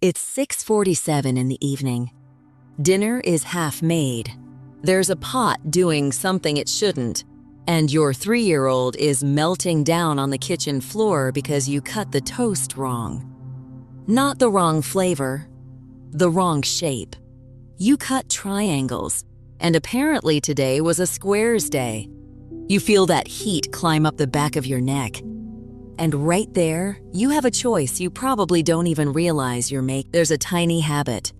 It's 6:47 in the evening. Dinner is half made. There's a pot doing something it shouldn't, and your 3-year-old is melting down on the kitchen floor because you cut the toast wrong. Not the wrong flavor, the wrong shape. You cut triangles, and apparently today was a squares day. You feel that heat climb up the back of your neck. And right there, you have a choice you probably don't even realize you're making. There's a tiny habit.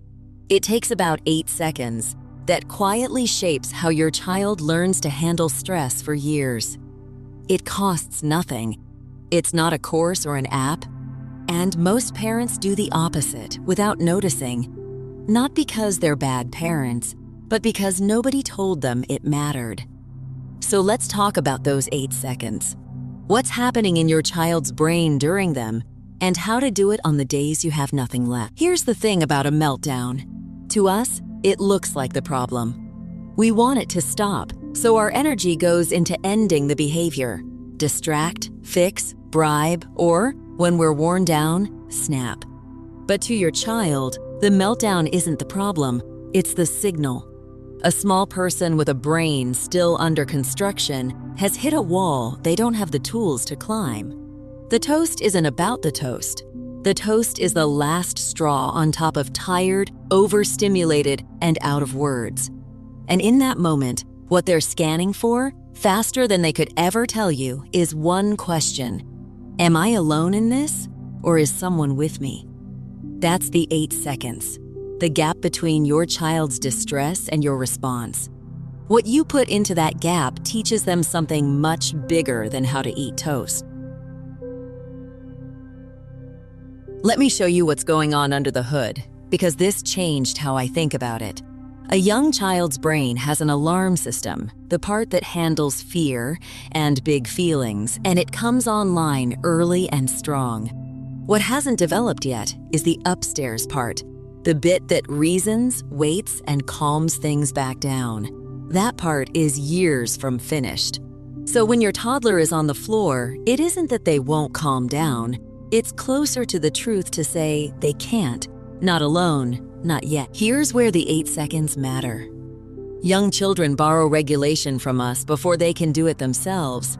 It takes about 8 seconds that quietly shapes how your child learns to handle stress for years. It costs nothing. It's not a course or an app. And most parents do the opposite without noticing. Not because they're bad parents, but because nobody told them it mattered. So let's talk about those 8 seconds. What's happening in your child's brain during them, and how to do it on the days you have nothing left. Here's the thing about a meltdown. To us, it looks like the problem. We want it to stop, so our energy goes into ending the behavior. Distract, fix, bribe, or, when we're worn down, snap. But to your child, the meltdown isn't the problem, it's the signal. A small person with a brain still under construction has hit a wall they don't have the tools to climb. The toast isn't about the toast. The toast is the last straw on top of tired, overstimulated, and out of words. And in that moment, what they're scanning for, faster than they could ever tell you, is one question. Am I alone in this, or is someone with me? That's the 8 seconds. The gap between your child's distress and your response. What you put into that gap teaches them something much bigger than how to eat toast. Let me show you what's going on under the hood, because this changed how I think about it. A young child's brain has an alarm system, the part that handles fear and big feelings, and it comes online early and strong. What hasn't developed yet is the upstairs part. The bit that reasons, waits, and calms things back down. That part is years from finished. So when your toddler is on the floor, it isn't that they won't calm down. It's closer to the truth to say they can't. Not alone, not yet. Here's where the 8 seconds matter. Young children borrow regulation from us before they can do it themselves.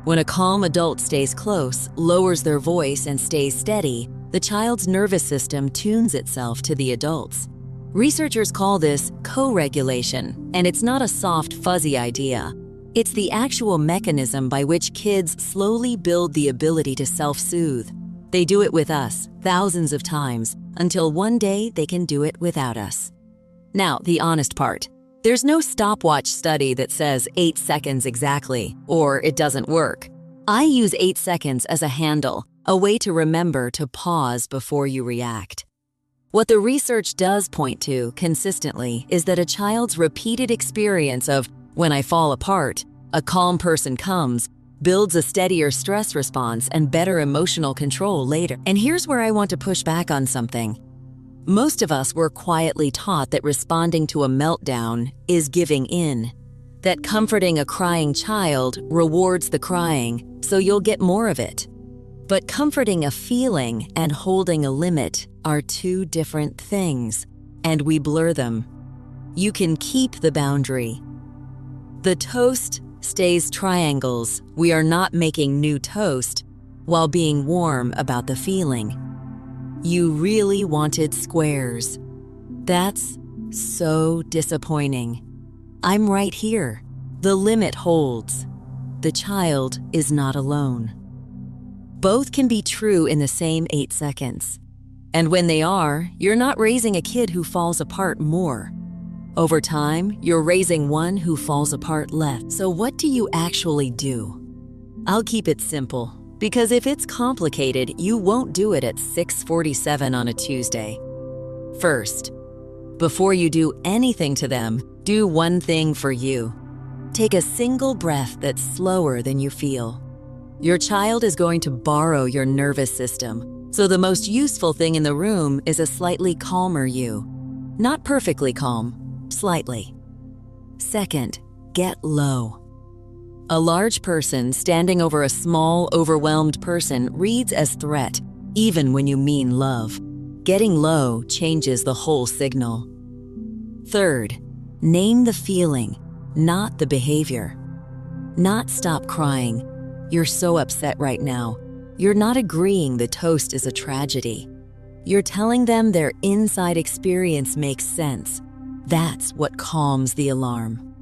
When a calm adult stays close, lowers their voice, and stays steady, the child's nervous system tunes itself to the adult's. Researchers call this co-regulation, and it's not a soft, fuzzy idea. It's the actual mechanism by which kids slowly build the ability to self-soothe. They do it with us, thousands of times, until one day they can do it without us. Now, the honest part. There's no stopwatch study that says 8 seconds exactly, or it doesn't work. I use 8 seconds as a handle, a way to remember to pause before you react. What the research does point to consistently is that a child's repeated experience of, when I fall apart, a calm person comes, builds a steadier stress response and better emotional control later. And here's where I want to push back on something. Most of us were quietly taught that responding to a meltdown is giving in, that comforting a crying child rewards the crying, so you'll get more of it. But comforting a feeling and holding a limit are two different things, and we blur them. You can keep the boundary. The toast stays triangles. We are not making new toast while being warm about the feeling. You really wanted squares. That's so disappointing. I'm right here. The limit holds. The child is not alone. Both can be true in the same 8 seconds. And when they are, you're not raising a kid who falls apart more. Over time, you're raising one who falls apart less. So what do you actually do? I'll keep it simple, because if it's complicated, you won't do it at 6:47 on a Tuesday. First, before you do anything to them, do one thing for you. Take a single breath that's slower than you feel. Your child is going to borrow your nervous system, so the most useful thing in the room is a slightly calmer you. Not perfectly calm, slightly. Second, get low. A large person standing over a small, overwhelmed person reads as threat, even when you mean love. Getting low changes the whole signal. Third, name the feeling, not the behavior. Not stop crying. You're so upset right now. You're not agreeing the toast is a tragedy. You're telling them their inside experience makes sense. That's what calms the alarm.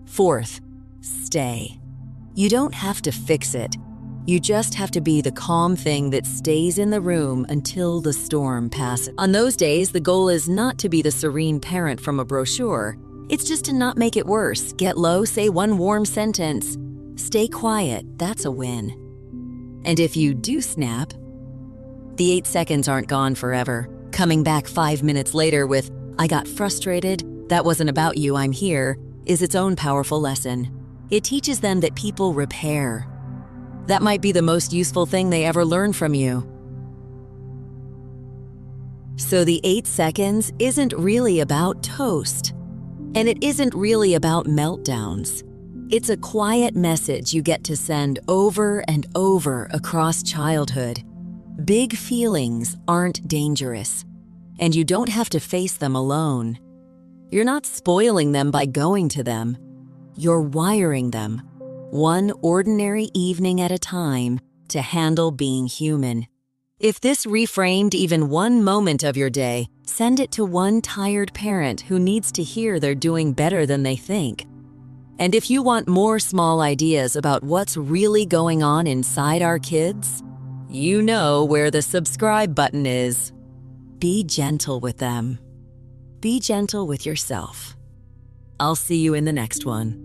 Fourth, stay. You don't have to fix it. You just have to be the calm thing that stays in the room until the storm passes. On those days, the goal is not to be the serene parent from a brochure. It's just to not make it worse. Get low, say one warm sentence. Stay quiet, that's a win. And if you do snap, the 8 seconds aren't gone forever. Coming back 5 minutes later with, "I got frustrated, that wasn't about you, I'm here," is its own powerful lesson. It teaches them that people repair. That might be the most useful thing they ever learn from you. So the 8 seconds isn't really about toast. And it isn't really about meltdowns. It's a quiet message you get to send over and over across childhood. Big feelings aren't dangerous, and you don't have to face them alone. You're not spoiling them by going to them. You're wiring them, one ordinary evening at a time, to handle being human. If this reframed even one moment of your day, send it to one tired parent who needs to hear they're doing better than they think. And if you want more small ideas about what's really going on inside our kids, you know where the subscribe button is. Be gentle with them. Be gentle with yourself. I'll see you in the next one.